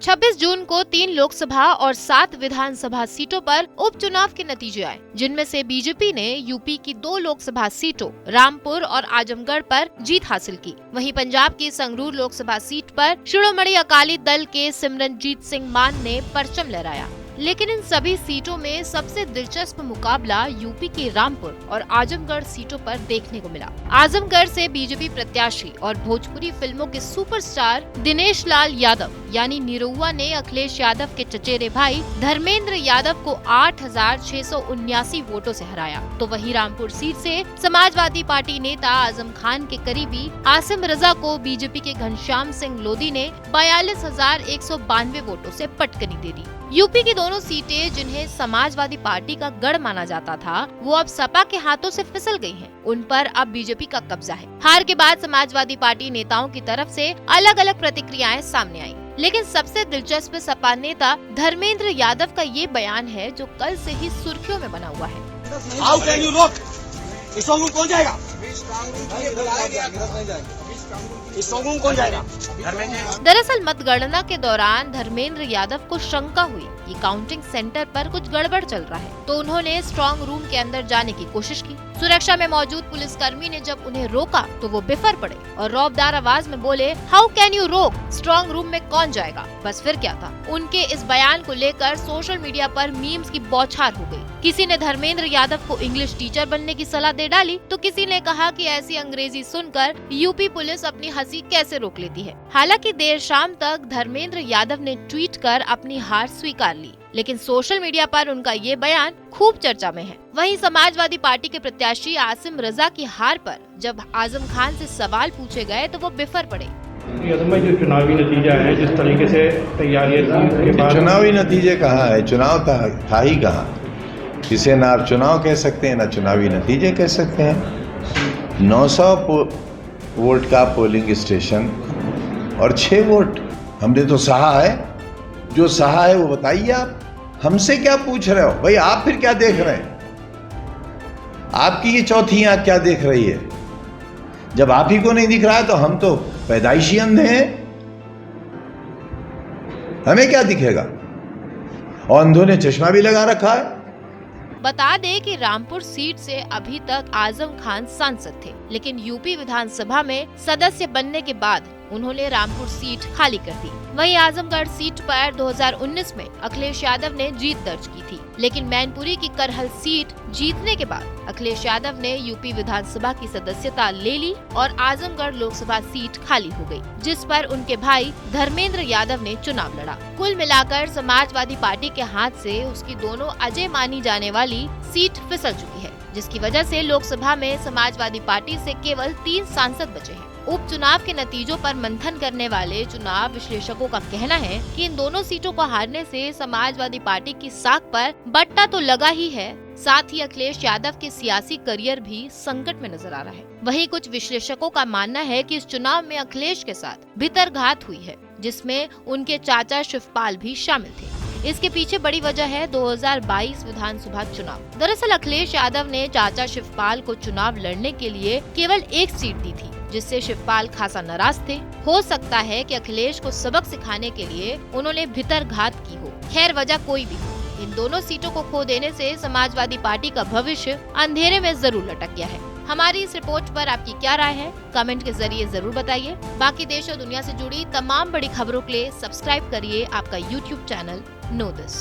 26 जून को 3 लोकसभा और 7 विधानसभा सीटों पर उपचुनाव के नतीजे आए, जिनमें से बीजेपी ने यूपी की 2 लोकसभा सीटों रामपुर और आजमगढ़ पर जीत हासिल की। वहीं पंजाब की संगरूर लोकसभा सीट पर शिरोमणि अकाली दल के सिमरनजीत सिंह मान ने परचम लहराया। लेकिन इन सभी सीटों में सबसे दिलचस्प मुकाबला यूपी की रामपुर और आजमगढ़ सीटों पर देखने को मिला। आजमगढ़ से बीजेपी प्रत्याशी और भोजपुरी फिल्मों के सुपरस्टार दिनेश लाल यादव यानी निरहुआ ने अखिलेश यादव के चचेरे भाई धर्मेंद्र यादव को 8,679 वोटों से हराया। तो वहीं रामपुर सीट से समाजवादी पार्टी नेता आजम खान के करीबी आसिम रजा को बीजेपी के घनश्याम सिंह लोधी ने 42,192 वोटों से पटकनी दे दी। यूपी की दोनों सीटें जिन्हें समाजवादी पार्टी का गढ़ माना जाता था, वो अब सपा के हाथों से फिसल गई हैं। उन पर अब बीजेपी का कब्जा है। हार के बाद समाजवादी पार्टी नेताओं की तरफ से अलग अलग प्रतिक्रियाएं सामने आई, लेकिन सबसे दिलचस्प सपा नेता धर्मेंद्र यादव का ये बयान है जो कल से ही सुर्खियों में बना हुआ है। How can you look? इस कांग्रेस कौन जाएगा? इस कांग्रेस कौन जाएगा? दरअसल मतगणना के दौरान धर्मेंद्र यादव को शंका हुई कि काउंटिंग सेंटर पर कुछ गड़बड़ चल रहा है, तो उन्होंने स्ट्रांग रूम के अंदर जाने की कोशिश की। सुरक्षा में मौजूद पुलिसकर्मी ने जब उन्हें रोका तो वो बिफर पड़े और रौबदार आवाज में बोले, हाउ कैन यू रोक? स्ट्रांग रूम में कौन जाएगा? बस फिर क्या था। उनके इस बयान को लेकर सोशल मीडिया पर मीम्स की बौछार हो गई। किसी ने धर्मेंद्र यादव को इंग्लिश टीचर बनने की सलाह दे डाली, तो किसी ने कहा कि ऐसी अंग्रेजी सुनकर यूपी पुलिस अपनी हंसी कैसे रोक लेती है। हालांकि देर शाम तक धर्मेंद्र यादव ने ट्वीट कर अपनी हार स्वीकार ली, लेकिन सोशल मीडिया पर उनका ये बयान खूब चर्चा में है। वहीं समाजवादी पार्टी के प्रत्याशी आसिम रजा की हार पर जब आजम खान से सवाल पूछे गए तो वो बिफर पड़े। जो चुनावी नतीजा है, जिस तरीके से तैयारियां चुनावी नतीजे कहाँ है? चुनाव था ही कहाँ? इसे ना आप चुनाव कह सकते हैं ना चुनावी नतीजे कह सकते हैं। 900 वोट का पोलिंग स्टेशन और 6 वोट हमने तो सहा है। जो सहा है वो बताइए। आप हमसे क्या पूछ रहे हो भाई? आप फिर क्या देख रहे हैं? आपकी ये चौथी आंख क्या देख रही है? जब आप ही को नहीं दिख रहा है तो हम तो पैदाइशी अंधे हैं, हमें क्या दिखेगा? और अंधों ने चश्मा भी लगा रखा है। बता दें कि रामपुर सीट से अभी तक आजम खान सांसद थे, लेकिन यूपी विधानसभा में सदस्य बनने के बाद उन्होंने रामपुर सीट खाली कर दी। वहीं आजमगढ़ सीट पर 2019 में अखिलेश यादव ने जीत दर्ज की थी, लेकिन मैनपुरी की करहल सीट जीतने के बाद अखिलेश यादव ने यूपी विधानसभा की सदस्यता ले ली और आजमगढ़ लोकसभा सीट खाली हो गई, जिस पर उनके भाई धर्मेंद्र यादव ने चुनाव लड़ा। कुल मिलाकर समाजवादी पार्टी के हाथ से उसकी दोनों अजय मानी जाने वाली सीट फिसल चुकी है, जिसकी वजह से लोकसभा में समाजवादी पार्टी से केवल 3 सांसद बचे हैं। उपचुनाव के नतीजों पर मंथन करने वाले चुनाव विश्लेषकों का कहना है कि इन दोनों सीटों को हारने से समाजवादी पार्टी की साख पर बट्टा तो लगा ही है, साथ ही अखिलेश यादव के सियासी करियर भी संकट में नजर आ रहा है। वहीं कुछ विश्लेषकों का मानना है कि इस चुनाव में अखिलेश के साथ भितरघात हुई है, जिसमें उनके चाचा शिवपाल भी शामिल थे। इसके पीछे बड़ी वजह है 2022 विधानसभा चुनाव। दरअसल अखिलेश यादव ने चाचा शिवपाल को चुनाव लड़ने के लिए केवल 1 सीट दी थी, जिससे शिवपाल खासा नाराज थे। हो सकता है कि अखिलेश को सबक सिखाने के लिए उन्होंने भितरघात की हो। खैर वजह कोई भी हो, इन दोनों सीटों को खो देने से समाजवादी पार्टी का भविष्य अंधेरे में जरूर लटक गया है। हमारी इस रिपोर्ट पर आपकी क्या राय है? कमेंट के जरिए जरूर बताइए। बाकी देश और दुनिया से जुड़ी तमाम बड़ी खबरों के लिए सब्सक्राइब करिए आपका YouTube चैनल नो दिस।